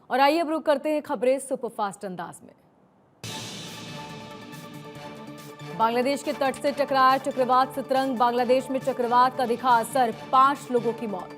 और आइए अब रुक करते हैं खबरें सुपरफास्ट अंदाज में। बांग्लादेश के तट से टकराया चक्रवात सितरंग, बांग्लादेश में चक्रवात का दिखा असर, 5 लोगों की मौत।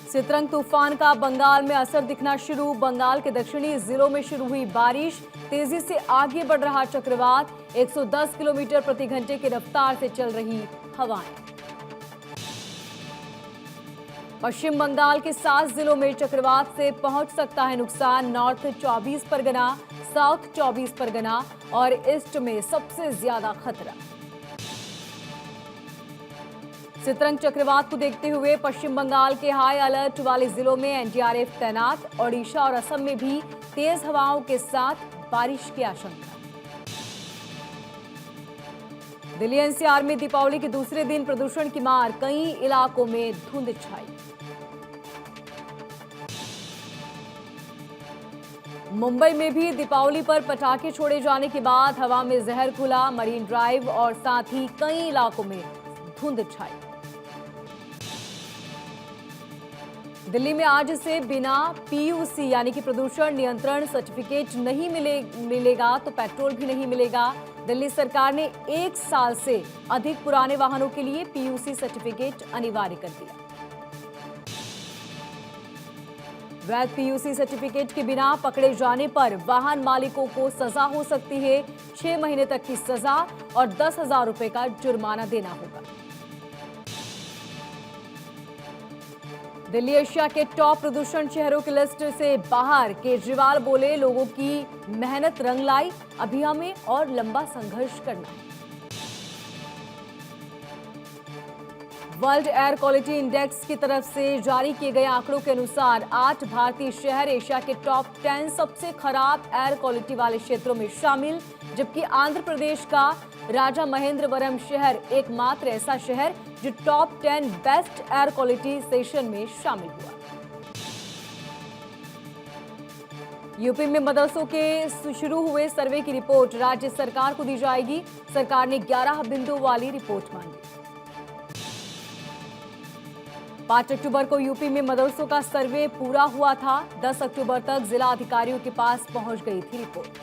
सितरंग तूफान का बंगाल में असर दिखना शुरू, बंगाल के दक्षिणी जिलों में शुरू हुई बारिश, तेजी से आगे बढ़ रहा चक्रवात, 110 किलोमीटर प्रति घंटे की रफ्तार से चल रही हवाएं। पश्चिम बंगाल के 7 जिलों में चक्रवात से पहुंच सकता है नुकसान, नॉर्थ 24 परगना, साउथ 24 परगना और ईस्ट में सबसे ज्यादा खतरा। सितरंग चक्रवात को देखते हुए पश्चिम बंगाल के हाई अलर्ट वाले जिलों में एनडीआरएफ तैनात, ओडिशा और असम में भी तेज हवाओं के साथ बारिश की आशंका। दिल्ली एनसीआर में दीपावली के दूसरे दिन प्रदूषण की मार, कई इलाकों में धुंध छाई। मुंबई में भी दीपावली पर पटाखे छोड़े जाने के बाद हवा में जहर खुला, मरीन ड्राइव और साथ ही कई इलाकों में धुंध छाई। दिल्ली में आज से बिना पीयूसी यानी कि प्रदूषण नियंत्रण सर्टिफिकेट नहीं मिलेगा तो पेट्रोल भी नहीं मिलेगा। दिल्ली सरकार ने 1 साल से अधिक पुराने वाहनों के लिए पीयूसी सर्टिफिकेट अनिवार्य कर दिया। वैध पीयूसी सर्टिफिकेट के बिना पकड़े जाने पर वाहन मालिकों को सजा हो सकती है, 6 महीने तक की सजा और 10,000 रुपए का जुर्माना देना होगा। दिल्ली एशिया के टॉप प्रदूषण शहरों की लिस्ट से बाहर, केजरीवाल बोले लोगों की मेहनत रंग लाई, अभी हमें और लंबा संघर्ष करना है। वर्ल्ड एयर क्वालिटी इंडेक्स की तरफ से जारी किए गए आंकड़ों के अनुसार 8 भारतीय शहर एशिया के टॉप 10 सबसे खराब एयर क्वालिटी वाले क्षेत्रों में शामिल, जबकि आंध्र प्रदेश का राजा महेंद्रवरम शहर एकमात्र ऐसा शहर जो top 10 best air quality session में शामिल हुआ। यूपी में मदरसों के शुरू हुए सर्वे की रिपोर्ट राज्य सरकार को दी जाएगी, सरकार ने 11 बिंदुओं वाली रिपोर्ट मांगी। 5 अक्टूबर को यूपी में मदरसों का सर्वे पूरा हुआ था, 10 अक्टूबर तक जिला अधिकारियों के पास पहुंच गई थी रिपोर्ट।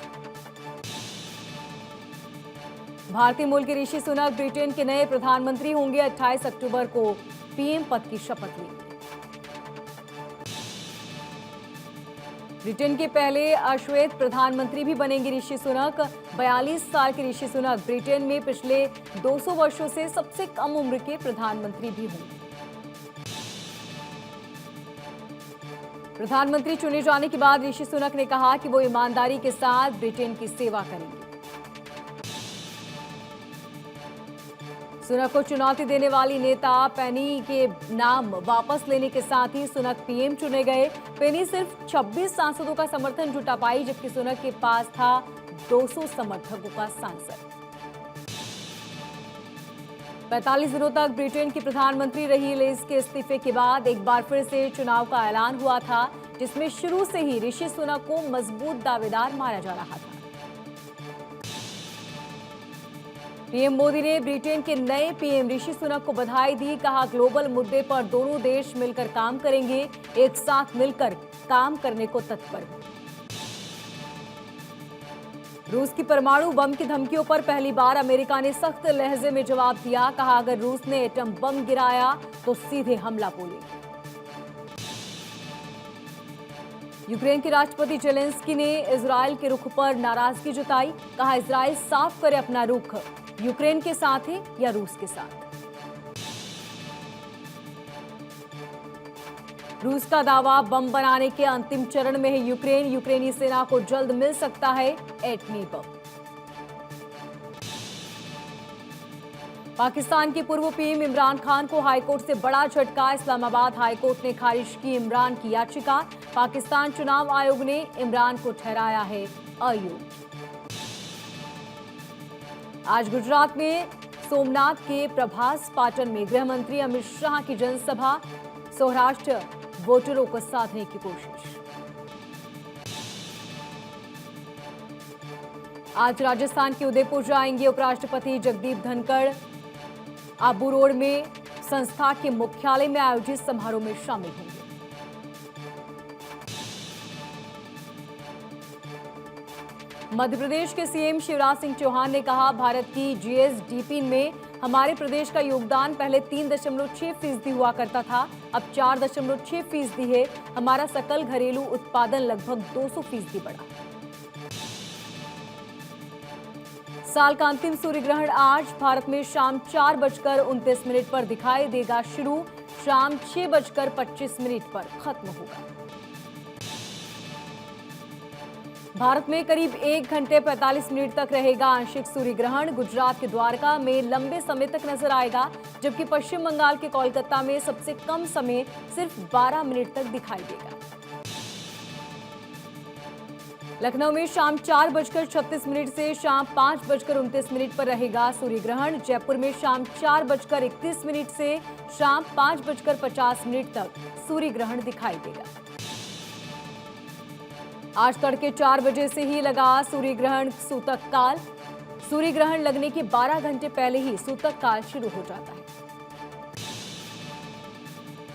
भारतीय मूल के ऋषि सुनक ब्रिटेन के नए प्रधानमंत्री होंगे, 28 अक्टूबर को पीएम पद की शपथ ली। ब्रिटेन के पहले अश्वेत प्रधानमंत्री भी बनेंगे ऋषि सुनक। 42 साल के ऋषि सुनक ब्रिटेन में पिछले 200 वर्षों से सबसे कम उम्र के प्रधानमंत्री भी होंगे। प्रधानमंत्री चुने जाने के बाद ऋषि सुनक ने कहा कि वो ईमानदारी के साथ ब्रिटेन की सेवा करेंगे। सुनक को चुनौती देने वाली नेता पेनी के नाम वापस लेने के साथ ही सुनक पीएम चुने गए। पेनी सिर्फ 26 सांसदों का समर्थन जुटा पाई, जबकि सुनक के पास था 200 समर्थकों का सांसद। 45 दिनों तक ब्रिटेन की प्रधानमंत्री रही लिज के इस्तीफे के बाद एक बार फिर से चुनाव का ऐलान हुआ था, जिसमें शुरू से ही ऋषि सुनक को मजबूत दावेदार माना जा रहा था। पीएम मोदी ने ब्रिटेन के नए पीएम ऋषि सुनक को बधाई दी, कहा ग्लोबल मुद्दे पर दोनों देश मिलकर काम करेंगे, एक साथ मिलकर काम करने को तत्पर हैं। रूस की परमाणु बम की धमकियों पर पहली बार अमेरिका ने सख्त लहजे में जवाब दिया, कहा अगर रूस ने एटम बम गिराया तो सीधे हमला बोलेंगे। यूक्रेन के राष्ट्रपति जेलेंस्की ने इजरायल के रुख पर नाराजगी जताई, कहा इजरायल साफ करे अपना रुख, यूक्रेन के साथ है या रूस के साथ। रूस का दावा बम बनाने के अंतिम चरण में है यूक्रेन, यूक्रेनी सेना को जल्द मिल सकता है एटमी बम। पाकिस्तान के पूर्व पीएम इमरान खान को हाईकोर्ट से बड़ा झटका, इस्लामाबाद हाईकोर्ट ने खारिज की इमरान की याचिका, पाकिस्तान चुनाव आयोग ने इमरान को ठहराया है अयोग्य। आज गुजरात में सोमनाथ के प्रभास पाटन में गृह मंत्री अमित शाह की जनसभा, सौराष्ट्र वोटरों को साधने की कोशिश। आज राजस्थान के उदयपुर जाएंगे उपराष्ट्रपति जगदीप धनखड़, आबू रोड में संस्था के मुख्यालय में आयोजित समारोह में शामिल होंगे। मध्य प्रदेश के सीएम शिवराज सिंह चौहान ने कहा, भारत की जीएसडीपी में हमारे प्रदेश का योगदान पहले 3.6% हुआ करता था, अब 4.6% है। हमारा सकल घरेलू उत्पादन लगभग 200% बढ़ा। साल का अंतिम सूर्य ग्रहण आज भारत में शाम 4:29 पर दिखाई देगा शुरू, शाम 6:25 पर खत्म होगा। भारत में करीब 1 घंटे 45 मिनट तक रहेगा आंशिक सूर्य ग्रहण। गुजरात के द्वारका में लंबे समय तक नजर आएगा, जबकि पश्चिम बंगाल के कोलकाता में सबसे कम समय सिर्फ 12 मिनट तक दिखाई देगा। लखनऊ में शाम 4:36 से शाम 5:29 पर रहेगा सूर्य ग्रहण। जयपुर में शाम 4:31 से शाम 5:50 तक सूर्य ग्रहण दिखाई देगा। आज तड़के 4 बजे से ही लगा सूर्य ग्रहण सूतक काल। सूर्य ग्रहण लगने के 12 घंटे पहले ही सूतक काल शुरू हो जाता है।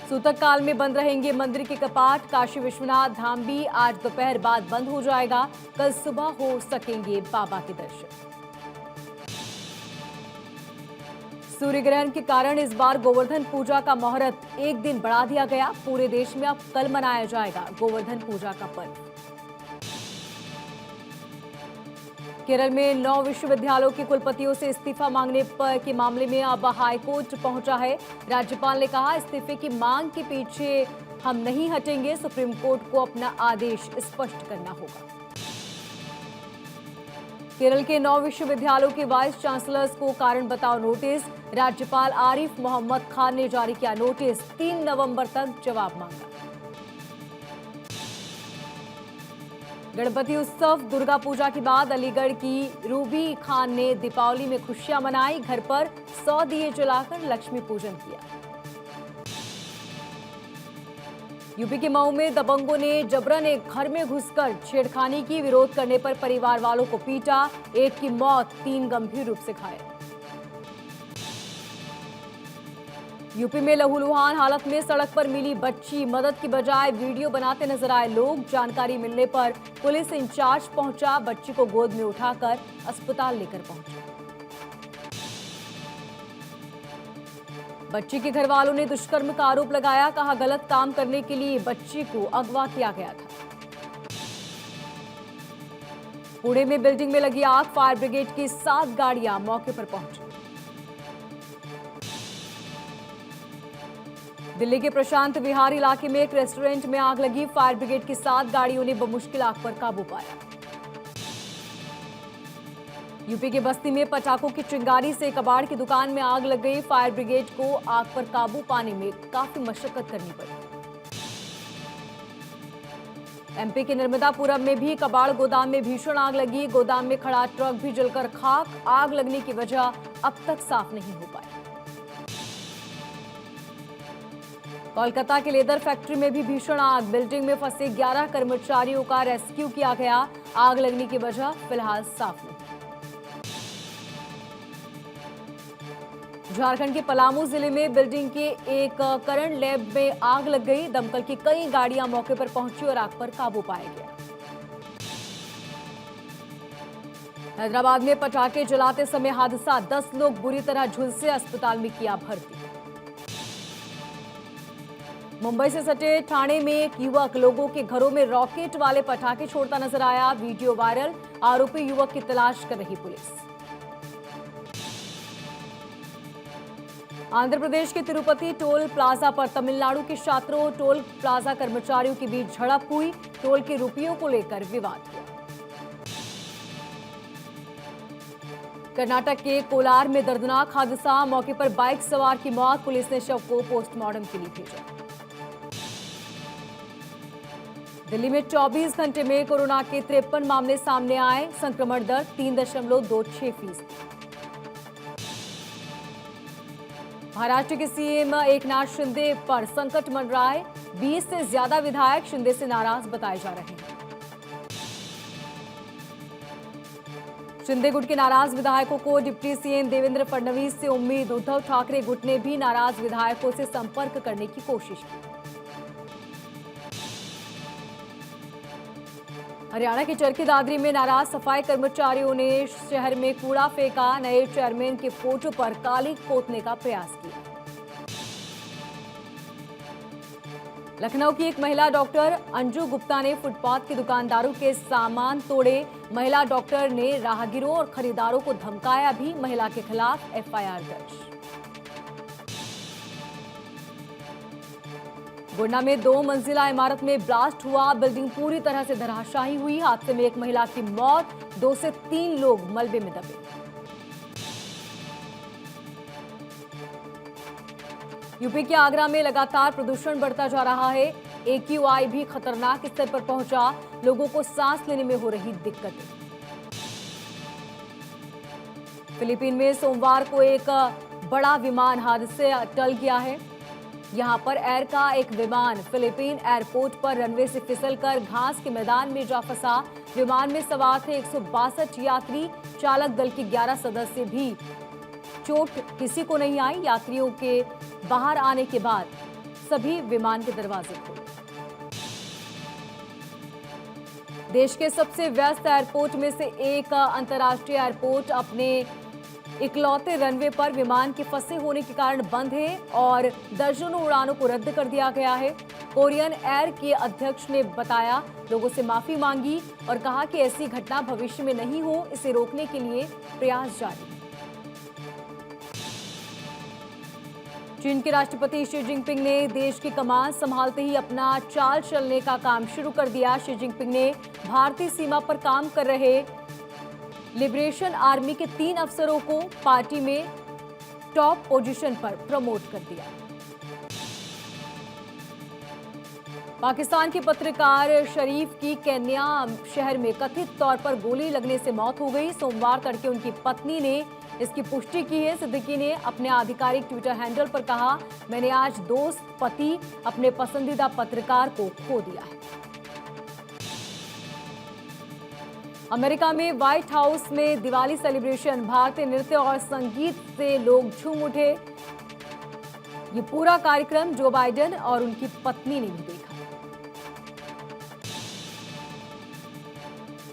सूतक काल में बंद रहेंगे मंदिर के कपाट। काशी विश्वनाथ धाम भी आज दोपहर बाद बंद हो जाएगा। कल सुबह हो सकेंगे बाबा के दर्शन। सूर्य ग्रहण के कारण इस बार गोवर्धन पूजा का मुहूर्त एक दिन बढ़ा दिया गया। पूरे देश में अब कल मनाया जाएगा गोवर्धन पूजा का पर्व। केरल में 9 विश्वविद्यालयों के कुलपतियों से इस्तीफा मांगने के मामले में अब हाईकोर्ट पहुंचा है। राज्यपाल ने कहा, इस्तीफे की मांग के पीछे हम नहीं हटेंगे। सुप्रीम कोर्ट को अपना आदेश स्पष्ट करना होगा। केरल के 9 विश्वविद्यालयों के वाइस चांसलर्स को कारण बताओ नोटिस। राज्यपाल आरिफ मोहम्मद खान ने जारी किया नोटिस। 3 नवंबर तक जवाब मांगा। गणपति उत्सव दुर्गा पूजा के बाद अलीगढ़ की रूबी खान ने दीपावली में खुशियां मनाई। घर पर 100 दिए जलाकर लक्ष्मी पूजन किया। यूपी के मऊ में दबंगों ने जबरन एक घर में घुसकर छेड़खानी की। विरोध करने पर परिवार वालों को पीटा। एक की मौत, 3 गंभीर रूप से घायल। यूपी में लहूलुहान हालत में सड़क पर मिली बच्ची। मदद की बजाय वीडियो बनाते नजर आए लोग। जानकारी मिलने पर पुलिस इंचार्ज पहुंचा। बच्ची को गोद में उठाकर अस्पताल लेकर पहुंचा। बच्ची के घर वालों ने दुष्कर्म का आरोप लगाया। कहा, गलत काम करने के लिए बच्ची को अगवा किया गया था। पुणे में बिल्डिंग में लगी आग। फायर ब्रिगेड की 7 गाड़ियां मौके पर पहुंची। दिल्ली के प्रशांत विहार इलाके में एक रेस्टोरेंट में आग लगी। फायर ब्रिगेड की 7 गाड़ियों ने बमुश्किल आग पर काबू पाया। यूपी के बस्ती में पटाखों की चिंगारी से कबाड़ की दुकान में आग लग गई। फायर ब्रिगेड को आग पर काबू पाने में काफी मशक्कत करनी पड़ी। एमपी के नर्मदापुरम में भी कबाड़ गोदाम में भीषण आग लगी। गोदाम में खड़ा ट्रक भी जलकर खाक। आग लगने की वजह अब तक साफ नहीं हो पाई। कोलकाता के लेदर फैक्ट्री में भी भीषण आग। बिल्डिंग में फंसे 11 कर्मचारियों का रेस्क्यू किया गया। आग लगने की वजह फिलहाल साफ नहीं। झारखंड के पलामू जिले में बिल्डिंग के एक करंट लैब में आग लग गई। दमकल की कई गाड़ियां मौके पर पहुंची और आग पर काबू पाया गया। हैदराबाद में पटाखे जलाते समय हादसा। 10 लोग बुरी तरह झुलसे, अस्पताल में किया भर्ती। मुंबई से सटे ठाणे में एक युवक लोगों के घरों में रॉकेट वाले पटाखे छोड़ता नजर आया। Video viral. आरोपी युवक की तलाश कर रही पुलिस। आंध्र प्रदेश के तिरुपति टोल प्लाजा पर तमिलनाडु के छात्रों टोल प्लाजा कर्मचारियों के बीच झड़प हुई। टोल के रुपयों को लेकर विवाद हुआ। कर्नाटक के कोलार में दर्दनाक हादसा। मौके पर बाइक सवार की मौत। पुलिस ने शव को पोस्टमार्टम के लिए भेजा। दिल्ली में 24 घंटे में कोरोना के 53 मामले सामने आए। संक्रमण दर 3.26%। महाराष्ट्र के सीएम एकनाथ शिंदे पर संकट मंडराए। 20 से ज्यादा विधायक शिंदे से नाराज बताए जा रहे हैं। शिंदे गुट के नाराज विधायकों को डिप्टी सीएम देवेंद्र फडणवीस से उम्मीद। उद्धव ठाकरे गुट ने भी नाराज विधायकों से संपर्क करने की कोशिश की। हरियाणा के चरखी दादरी में नाराज सफाई कर्मचारियों ने शहर में कूड़ा फेंका। नए चेयरमैन के फोटो पर काली पोतने का प्रयास किया। लखनऊ की एक महिला डॉक्टर अंजू गुप्ता ने फुटपाथ के दुकानदारों के सामान तोड़े। महिला डॉक्टर ने राहगीरों और खरीदारों को धमकाया भी। महिला के खिलाफ एफआईआर दर्ज। गोंडा में 2 मंजिला इमारत में ब्लास्ट हुआ। बिल्डिंग पूरी तरह से धराशायी हुई। हादसे में एक महिला की मौत, 2 से 3 लोग मलबे में दबे। यूपी के आगरा में लगातार प्रदूषण बढ़ता जा रहा है। AQI भी खतरनाक स्तर पर पहुंचा। लोगों को सांस लेने में हो रही दिक्कतें। फिलीपीन में सोमवार को एक बड़ा विमान हादसे टल गया है। यहां पर एयर का एक विमान फिलीपीन एयरपोर्ट पर रनवे से फिसलकर घास के मैदान में जा फंसा। विमान में सवार थे 162 यात्री। चालक दल के 11 सदस्य भी। चोट किसी को नहीं आई। यात्रियों के बाहर आने के बाद सभी विमान के दरवाजे खोले। देश के सबसे व्यस्त एयरपोर्ट में से एक अंतर्राष्ट्रीय एयरपोर्ट अपने इकलौते रनवे पर विमान के फंसे होने के कारण बंद है और दर्जनों उड़ानों को रद्द कर दिया गया है। कोरियन एयर के अध्यक्ष ने बताया, लोगों से माफी मांगी और कहा कि ऐसी घटना भविष्य में नहीं हो, इसे रोकने के लिए प्रयास जारी है। चीन के राष्ट्रपति शी जिनपिंग ने देश की कमान संभालते ही अपना चाल चलने का काम शुरू कर दिया। शी जिनपिंग ने भारतीय सीमा पर काम कर रहे लिबरेशन आर्मी के 3 अफसरों को पार्टी में टॉप पोजीशन पर प्रमोट कर दिया। पाकिस्तान के पत्रकार शरीफ की केन्या शहर में कथित तौर पर गोली लगने से मौत हो गई। सोमवार तड़के उनकी पत्नी ने इसकी पुष्टि की है। सिद्दीकी ने अपने आधिकारिक ट्विटर हैंडल पर कहा, मैंने आज दोस्त, पति, अपने पसंदीदा पत्रकार को खो दिया है। अमेरिका में व्हाइट हाउस में दिवाली सेलिब्रेशन। भारतीय नृत्य और संगीत से लोग झूम उठे। ये पूरा कार्यक्रम जो बाइडेन और उनकी पत्नी ने भी देखा।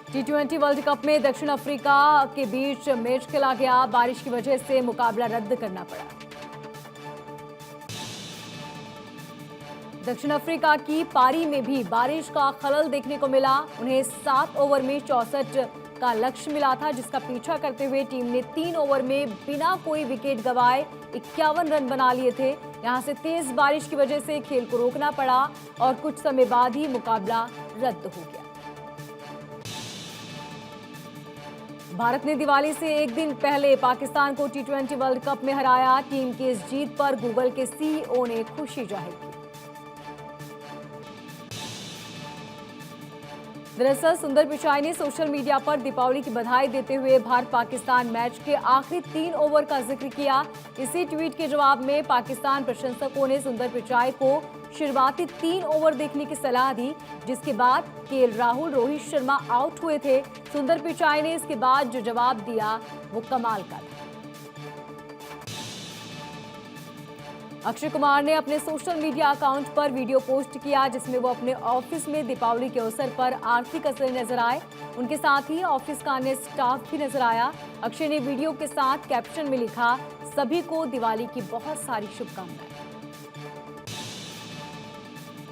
T20 वर्ल्ड कप में दक्षिण अफ्रीका के बीच मैच खेला गया। बारिश की वजह से मुकाबला रद्द करना पड़ा। दक्षिण अफ्रीका की पारी में भी बारिश का खलल देखने को मिला। उन्हें 7 ओवर में 64 का लक्ष्य मिला था, जिसका पीछा करते हुए टीम ने 3 ओवर में बिना कोई विकेट गंवाए 51 रन बना लिए थे। यहां से तेज बारिश की वजह से खेल को रोकना पड़ा और कुछ समय बाद ही मुकाबला रद्द हो गया। भारत ने दिवाली से एक दिन पहले पाकिस्तान को T20 वर्ल्ड कप में हराया। टीम की इस जीत पर गूगल के CEO ने खुशी जाहिर की। दरअसल सुंदर पिचाई ने सोशल मीडिया पर दीपावली की बधाई देते हुए भारत पाकिस्तान मैच के आखिरी 3 ओवर का जिक्र किया। इसी ट्वीट के जवाब में पाकिस्तान प्रशंसकों ने सुंदर पिचाई को शुरुआती 3 ओवर देखने की सलाह दी, जिसके बाद केएल राहुल, रोहित शर्मा आउट हुए थे। सुंदर पिचाई ने इसके बाद जो जवाब दिया वो कमाल का था। अक्षय कुमार ने अपने सोशल मीडिया अकाउंट पर वीडियो पोस्ट किया, जिसमें वो अपने ऑफिस में दीपावली के अवसर पर आरती करते नजर आए। उनके साथ ही ऑफिस का अन्य स्टाफ भी नजर आया। अक्षय ने वीडियो के साथ कैप्शन में लिखा, सभी को दिवाली की बहुत सारी शुभकामनाएं।